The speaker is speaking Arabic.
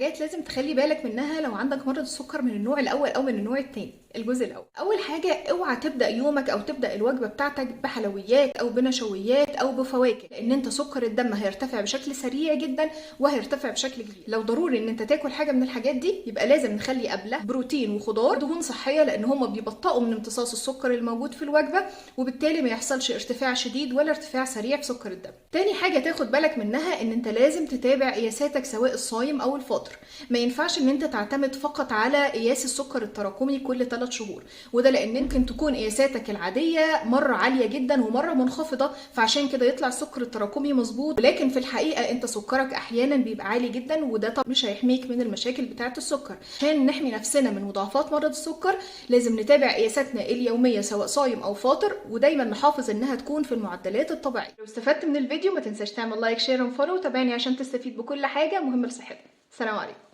حاجات لازم تخلي بالك منها لو عندك مرض السكر من النوع الاول او من النوع الثاني. الجزء الاول، اول حاجه اوعى تبدا يومك او تبدا الوجبه بتاعتك بحلويات او بنشويات او بفواكه، لان انت سكر الدم هيرتفع بشكل سريع جدا وهيرتفع بشكل كبير. لو ضروري ان انت تاكل حاجه من الحاجات دي يبقى لازم نخلي قبلها بروتين وخضار دهون صحيه، لان هم بيبطئوا من امتصاص السكر الموجود في الوجبه، وبالتالي ما يحصلش ارتفاع شديد ولا ارتفاع سريع في سكر الدم. تاني حاجه تاخد بالك منها ان انت لازم تتابع قياساتك سواء الصايم او الفاطر. ما ينفعش ان انت تعتمد فقط على قياس السكر التراكمي كل 3 شهور، وده لان ممكن تكون قياساتك العاديه مره عاليه جدا ومره منخفضه، فعشان كده يطلع السكر التراكمي مظبوط، ولكن في الحقيقه انت سكرك احيانا بيبقى عالي جدا، وده طبعا مش هيحميك من المشاكل بتاعه السكر. عشان نحمي نفسنا من مضاعفات مرض السكر لازم نتابع قياساتنا اليوميه سواء صايم او فاطر، ودايما نحافظ انها تكون في المعدلات الطبيعيه. لو استفدت من الفيديو ما تنساش تعمل لايك شير وفولو، وتابعني عشان تستفيد بكل حاجه مهمه لصحتك. سلام عليكم.